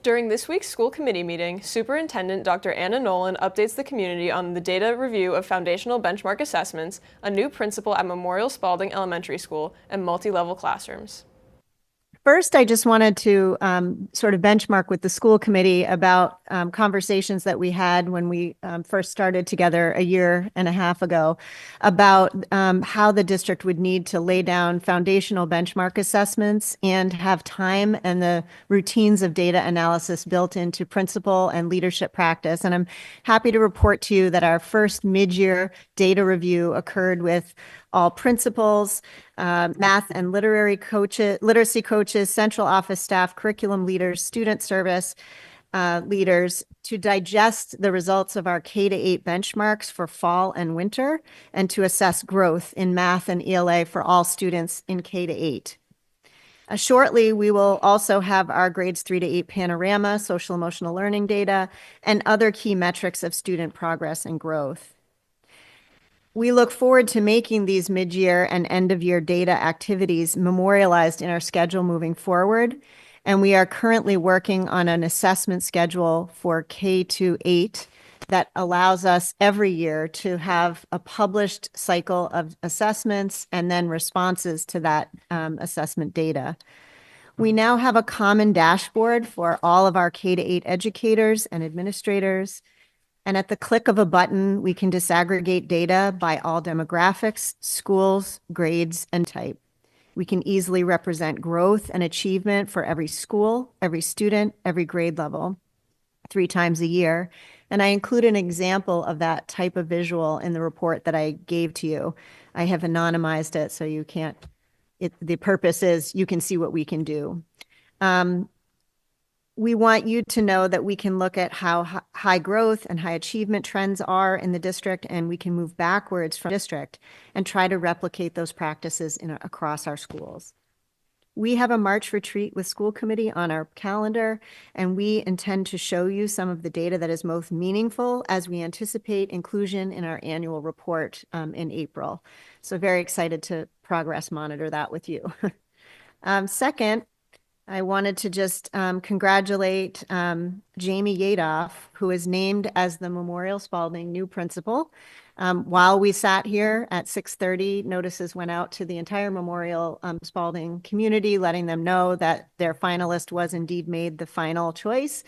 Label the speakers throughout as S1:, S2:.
S1: During this week's school committee meeting, Superintendent Dr. Nolin updates the community on the data review of foundational benchmark assessments, a new principal at Memorial Spaulding Elementary School, and multi-level classrooms.
S2: First, I just wanted to sort of benchmark with the school committee about conversations that we had when we first started together a year and a half ago about how the district would need to lay down foundational benchmark assessments and have time and the routines of data analysis built into principal and leadership practice. And I'm happy to report to you that our first mid-year data review occurred with all principals, math and literacy coaches, central office staff, curriculum leaders, student service leaders to digest the results of our K-8 benchmarks for fall and winter and to assess growth in math and ELA for all students in K-8. Shortly, we will also have our grades 3 to 8 panorama, social emotional learning data, and other key metrics of student progress and growth. We look forward to making these mid-year and end-of-year data activities memorialized in our schedule moving forward, and we are currently working on an assessment schedule for K-8 that allows us every year to have a published cycle of assessments and then responses to that assessment data. We now have a common dashboard for all of our K-8 educators and administrators. And at the click of a button, we can disaggregate data by all demographics, schools, grades, and type. We can easily represent growth and achievement for every school, every student, every grade level, 3 times a year. And I include an example of that type of visual in the report that I gave to you. I have anonymized it so you can't, the purpose is you can see what we can do. We want you to know that we can look at how high growth and high achievement trends are in the district, and we can move backwards from district and try to replicate those practices across our schools. We have a March retreat with school committee on our calendar, and we intend to show you some of the data that is most meaningful as we anticipate inclusion in our annual report in April. So very excited to progress monitor that with you. Second, I wanted to just congratulate Jamie Yadoff, who is named as the Memorial Spaulding new principal. While we sat here at 6:30, notices went out to the entire Memorial Spaulding community, letting them know that their finalist was indeed made the final choice.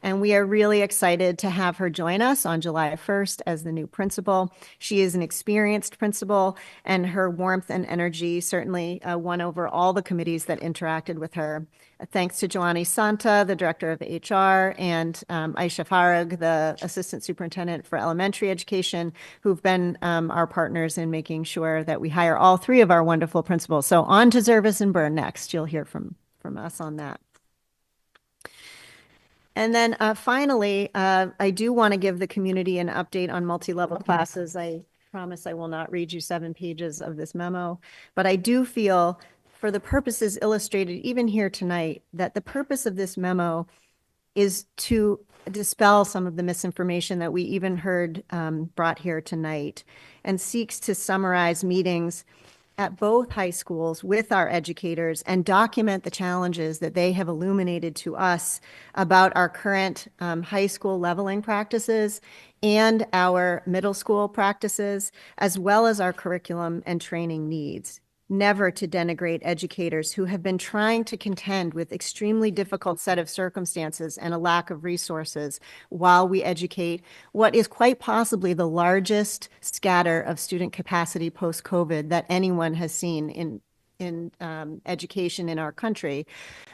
S2: And we are really excited to have her join us on July 1st as the new principal. She is an experienced principal, and her warmth and energy certainly won over all the committees that interacted with her. Thanks to Joanny Santa, the director of HR, and Aisha Farag, the assistant superintendent for elementary education, who've been our partners in making sure that we hire all 3 of our wonderful principals. So on to Zervis and Byrne next. You'll hear from us on that. And then finally, I do want to give the community an update on multi-level classes. I promise I will not read you 7 pages of this memo, but I do feel, for the purposes illustrated even here tonight, that the purpose of this memo is to dispel some of the misinformation that we even heard brought here tonight, and seeks to summarize meetings at both high schools with our educators and document the challenges that they have illuminated to us about our current high school leveling practices and our middle school practices, as well as our curriculum and training needs. Never to denigrate educators who have been trying to contend with extremely difficult set of circumstances and a lack of resources while we educate what is quite possibly the largest scatter of student capacity post-COVID that anyone has seen in education in our country.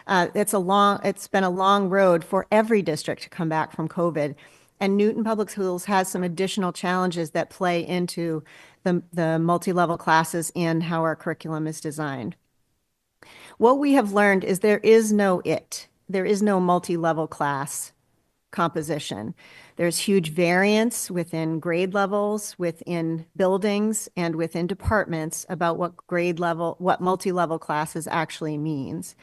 S2: It's been a long road for every district to come back from COVID. And Newton Public Schools has some additional challenges that play into the multi-level classes and how our curriculum is designed. What we have learned is there is no multi-level class composition. There's huge variance within grade levels, within buildings, and within departments about what multi-level classes actually means.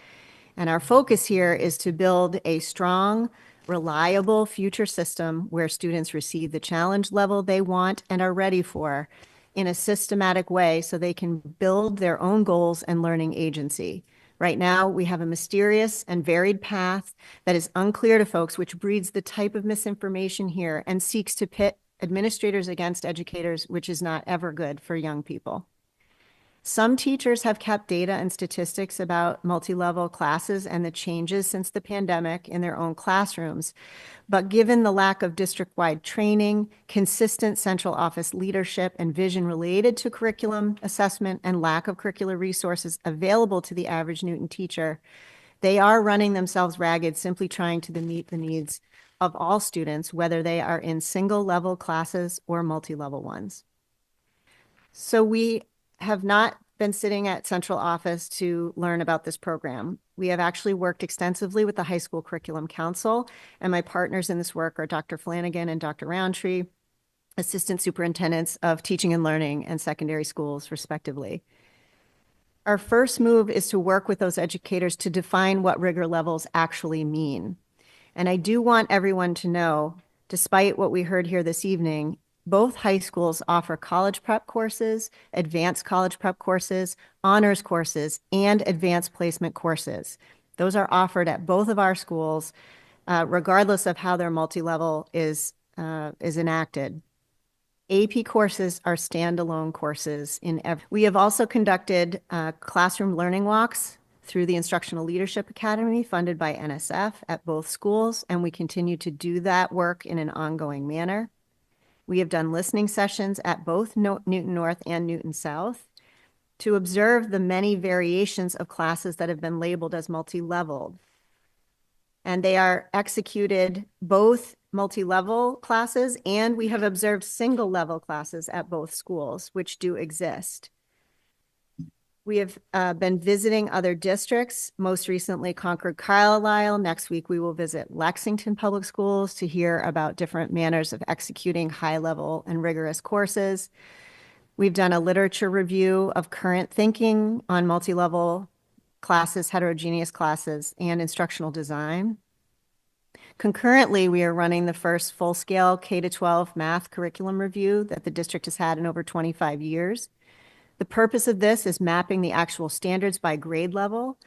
S2: And our focus here is to build a strong, reliable future system where students receive the challenge level they want and are ready for in a systematic way so they can build their own goals and learning agency. Right now, we have a mysterious and varied path that is unclear to folks, which breeds the type of misinformation here and seeks to pit administrators against educators, which is not ever good for young people. Some teachers have kept data and statistics about multi-level classes and the changes since the pandemic in their own classrooms. But given the lack of district-wide training, consistent central office leadership, and vision related to curriculum assessment and lack of curricular resources available to the average Newton teacher, they are running themselves ragged simply trying to meet the needs of all students, whether they are in single-level classes or multi-level ones. So we have not been sitting at central office to learn about this program. We have actually worked extensively with the High School Curriculum Council, and my partners in this work are Dr. Flanagan and Dr. Roundtree, assistant superintendents of teaching and learning and secondary schools, respectively. Our first move is to work with those educators to define what rigor levels actually mean. And I do want everyone to know, despite what we heard here this evening, both high schools offer college prep courses, advanced college prep courses, honors courses, and advanced placement courses. Those are offered at both of our schools, regardless of how their multi-level is enacted. AP courses are standalone courses we have also conducted classroom learning walks through the Instructional Leadership Academy funded by NSF at both schools, and we continue to do that work in an ongoing manner. We have done listening sessions at both Newton North and Newton South to observe the many variations of classes that have been labeled as multi-leveled. And they are executed both multi-level classes, and we have observed single-level classes at both schools, which do exist. We have been visiting other districts, most recently Concord Carlisle. Next week, we will visit Lexington Public Schools to hear about different manners of executing high-level and rigorous courses. We've done a literature review of current thinking on multi-level classes, heterogeneous classes, and instructional design. Concurrently, we are running the first full-scale K-12 math curriculum review that the district has had in over 25 years. The purpose of this is mapping the actual standards by grade level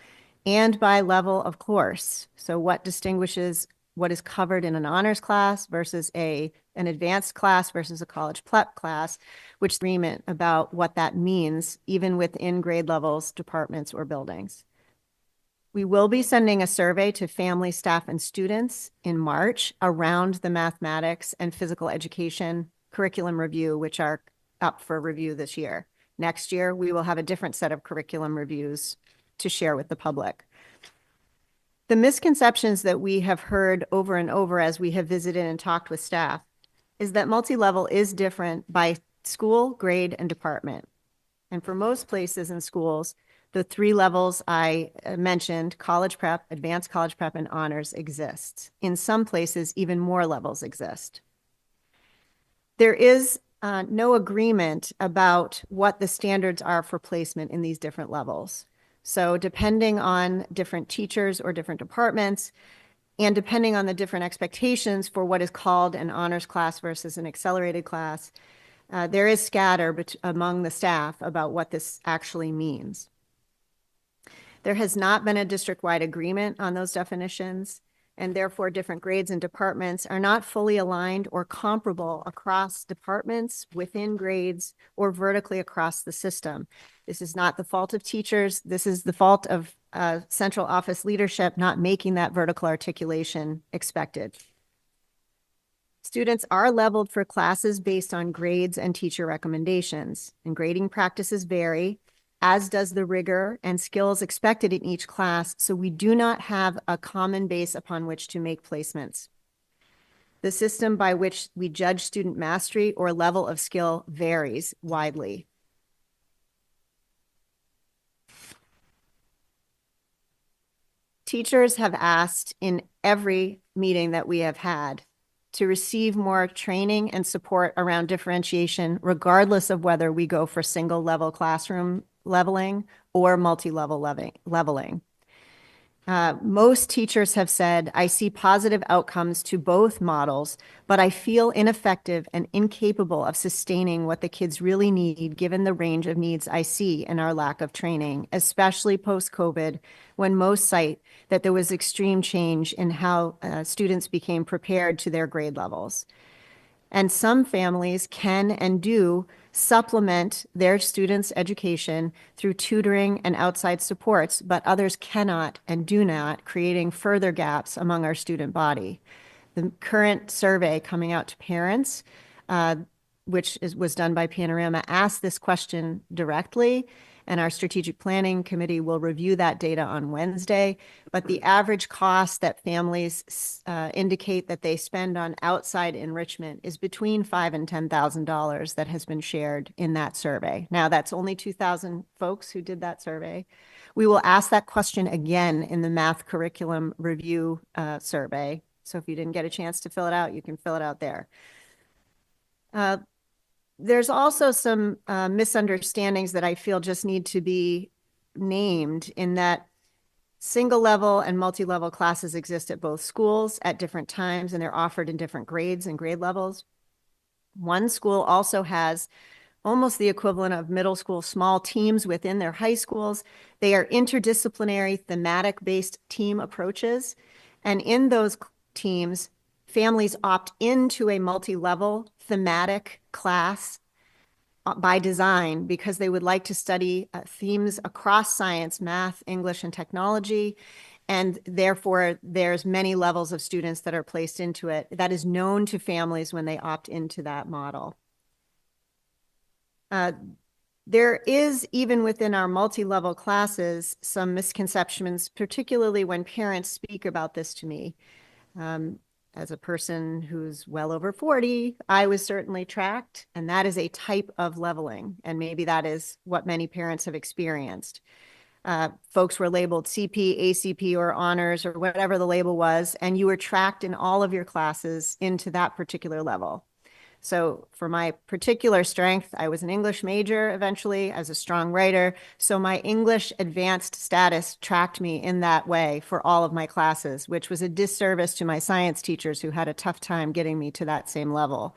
S2: and by level of course. So what distinguishes what is covered in an honors class versus an advanced class versus a college prep class, which agreement about what that means, even within grade levels, departments, or buildings. We will be sending a survey to family, staff, and students in March around the mathematics and physical education curriculum review, which are up for review this year. Next year, we will have a different set of curriculum reviews to share with the public. The misconceptions that we have heard over and over as we have visited and talked with staff is that multi-level is different by school, grade, and department. And for most places in schools, the three levels I mentioned, college prep, advanced college prep, and honors exist. In some places, even more levels exist. There is no agreement about what the standards are for placement in these different levels. So depending on different teachers or different departments, and depending on the different expectations for what is called an honors class versus an accelerated class, there is scatter among the staff about what this actually means. There has not been a district-wide agreement on those definitions, and therefore different grades and departments are not fully aligned or comparable across departments, within grades, or vertically across the system. This is not the fault of teachers. This is the fault of central office leadership not making that vertical articulation expected. Students are leveled for classes based on grades and teacher recommendations, and grading practices vary, as does the rigor and skills expected in each class, so we do not have a common base upon which to make placements. The system by which we judge student mastery or level of skill varies widely. Teachers have asked in every meeting that we have had to receive more training and support around differentiation, regardless of whether we go for single level classroom leveling or multi-level leveling. Most teachers have said, I see positive outcomes to both models, but I feel ineffective and incapable of sustaining what the kids really need given the range of needs I see and our lack of training, especially post-COVID, when most cite that there was extreme change in how students became prepared to their grade levels. And some families can and do supplement their students' education through tutoring and outside supports, but others cannot and do not, creating further gaps among our student body. The current survey coming out to parents, was done by Panorama, asked this question directly, and our strategic planning committee will review that data on Wednesday. But the average cost that families indicate that they spend on outside enrichment is between $5,000 and $10,000 that has been shared in that survey. Now, that's only 2,000 folks who did that survey. We will ask that question again in the math curriculum review survey. So if you didn't get a chance to fill it out, you can fill it out there. There's also some misunderstandings that I feel just need to be named, in that single level and multi-level classes exist at both schools at different times, and they're offered in different grades and grade levels. One school also has almost the equivalent of middle school small teams within their high schools. They are interdisciplinary, thematic-based team approaches. And in those teams, families opt into a multi-level thematic class by design because they would like to study themes across science, math, English, and technology. And therefore, there's many levels of students that are placed into it. That is known to families when they opt into that model. There is, even within our multi-level classes, some misconceptions, particularly when parents speak about this to me. As a person who's well over 40, I was certainly tracked, and that is a type of leveling. And maybe that is what many parents have experienced. Folks were labeled CP, ACP, or honors, or whatever the label was, and you were tracked in all of your classes into that particular level. So for my particular strength, I was an English major eventually as a strong writer. So my English advanced status tracked me in that way for all of my classes, which was a disservice to my science teachers who had a tough time getting me to that same level.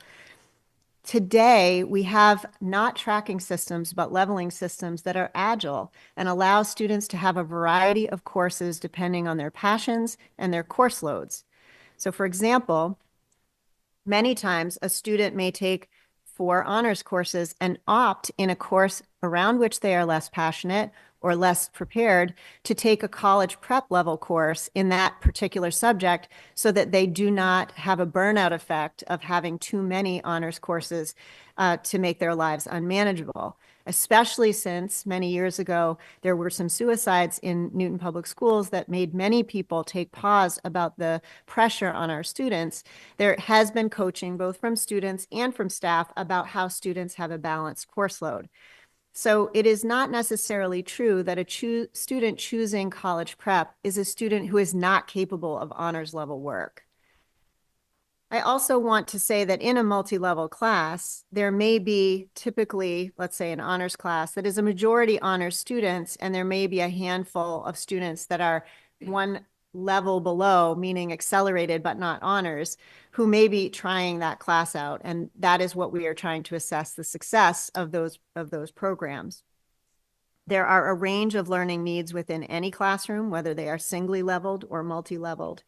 S2: Today, we have not tracking systems, but leveling systems that are agile and allow students to have a variety of courses depending on their passions and their course loads. So for example, many times a student may take 4 honors courses and opt in a course around which they are less passionate or less prepared to take a college prep level course in that particular subject so that they do not have a burnout effect of having too many honors courses to make their lives unmanageable. Especially since many years ago, there were some suicides in Newton Public Schools that made many people take pause about the pressure on our students. There has been coaching both from students and from staff about how students have a balanced course load. So it is not necessarily true that a student choosing college prep is a student who is not capable of honors level work. I also want to say that in a multi-level class, there may be typically, let's say, an honors class that is a majority honors students, and there may be a handful of students that are one level below, meaning accelerated but not honors, who may be trying that class out. And that is what we are trying to assess the success of those programs. There are a range of learning needs within any classroom, whether they are singly leveled or multi-leveled.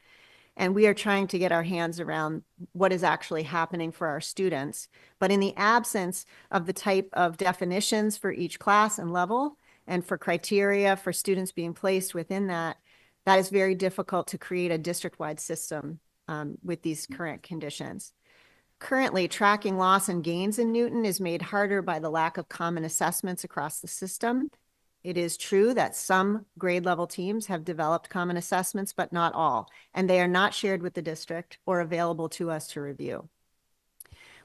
S2: And we are trying to get our hands around what is actually happening for our students. But in the absence of the type of definitions for each class and level, and for criteria for students being placed within that, that is very difficult to create a district-wide system with these current conditions. Currently, tracking loss and gains in Newton is made harder by the lack of common assessments across the system. It is true that some grade level teams have developed common assessments, but not all, and they are not shared with the district or available to us to review.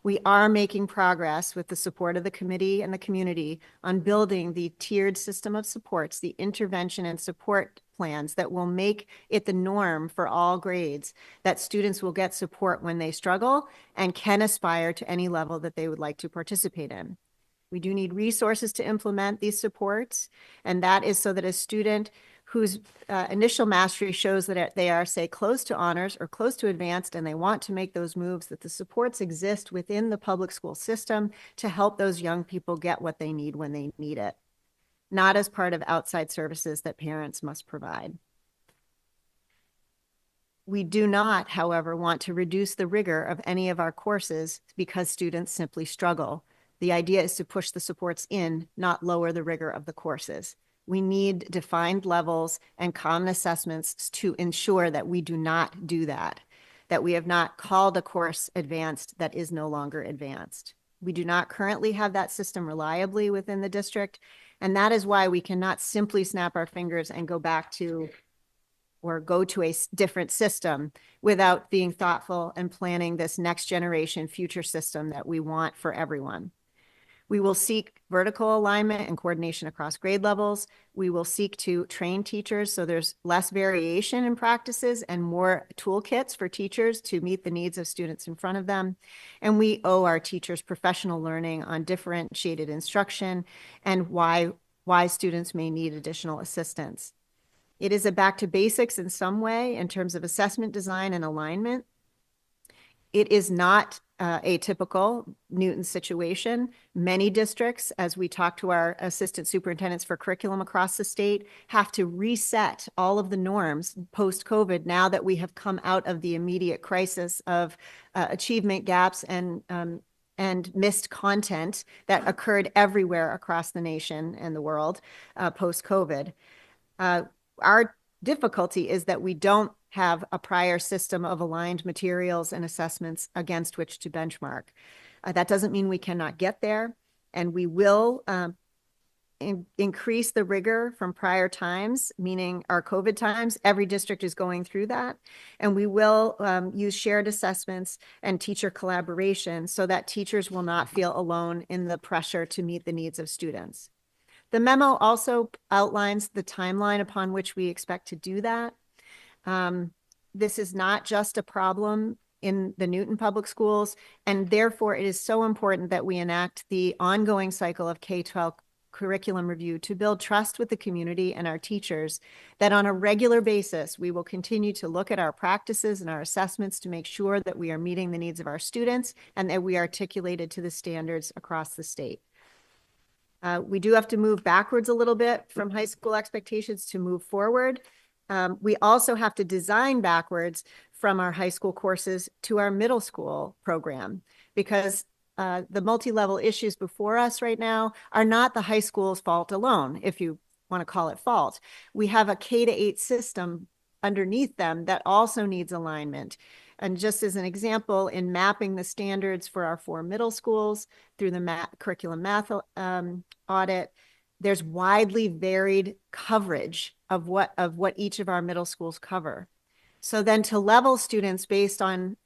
S2: We are making progress with the support of the committee and the community on building the tiered system of supports, the intervention and support plans that will make it the norm for all grades, that students will get support when they struggle and can aspire to any level that they would like to participate in. We do need resources to implement these supports, and that is so that a student whose initial mastery shows that they are, say, close to honors or close to advanced, and they want to make those moves, that the supports exist within the public school system to help those young people get what they need when they need it, not as part of outside services that parents must provide. We do not, however, want to reduce the rigor of any of our courses because students simply struggle. The idea is to push the supports in, not lower the rigor of the courses. We need defined levels and common assessments to ensure that we do not do that we have not called a course advanced that is no longer advanced. We do not currently have that system reliably within the district, and that is why we cannot simply snap our fingers and go back to or go to a different system without being thoughtful and planning this next generation future system that we want for everyone. We will seek vertical alignment and coordination across grade levels. We will seek to train teachers so there's less variation in practices and more toolkits for teachers to meet the needs of students in front of them. And we owe our teachers professional learning on differentiated instruction and why students may need additional assistance. It is a back to basics in some way in terms of assessment design and alignment. It is not a typical Newton situation. Many districts, as we talk to our assistant superintendents for curriculum across the state, have to reset all of the norms post-COVID now that we have come out of the immediate crisis of achievement gaps and missed content that occurred everywhere across the nation and the world post-COVID. Our difficulty is that we don't have a prior system of aligned materials and assessments against which to benchmark. That doesn't mean we cannot get there, and we will increase the rigor from prior times, meaning our COVID times. Every district is going through that, and we will use shared assessments and teacher collaboration so that teachers will not feel alone in the pressure to meet the needs of students. The memo also outlines the timeline upon which we expect to do that. This is not just a problem in the Newton Public Schools, and therefore it is so important that we enact the ongoing cycle of K-12 curriculum review to build trust with the community and our teachers, that on a regular basis, we will continue to look at our practices and our assessments to make sure that we are meeting the needs of our students and that we are articulated to the standards across the state. We do have to move backwards a little bit from high school expectations to move forward. We also have to design backwards from our high school courses to our middle school program, because the multi-level issues before us right now are not the high school's fault alone, if you want to call it fault. We have a K-8 system underneath them that also needs alignment. And just as an example, in mapping the standards for our 4 middle schools through the curriculum math audit, there's widely varied coverage of what each of our middle schools cover. So then to level students based on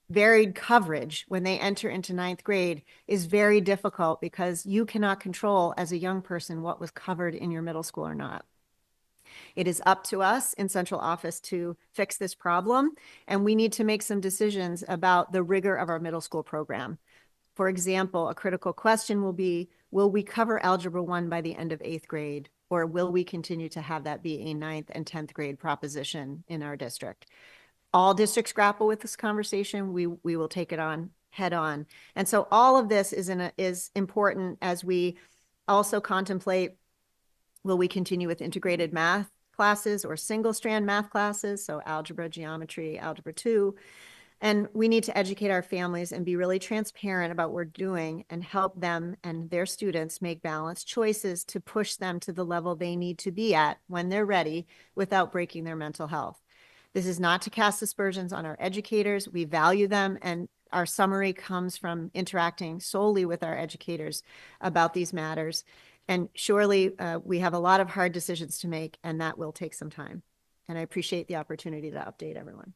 S2: varied coverage when they enter into 9th grade is very difficult, because you cannot control as a young person what was covered in your middle school or not. It is up to us in central office to fix this problem, and we need to make some decisions about the rigor of our middle school program. For example, a critical question will be, will we cover Algebra 1 by the end of 8th grade, or will we continue to have that be a 9th and 10th grade proposition in our district? All districts grapple with this conversation. We will take it on head on. And so all of this is important as we also contemplate, will we continue with integrated math classes or single strand math classes? So algebra, geometry, algebra 2. And we need to educate our families and be really transparent about what we're doing and help them and their students make balanced choices to push them to the level they need to be at when they're ready without breaking their mental health. This is not to cast aspersions on our educators. We value them, and our summary comes from interacting solely with our educators about these matters. And surely we have a lot of hard decisions to make, and that will take some time. And I appreciate the opportunity to update everyone.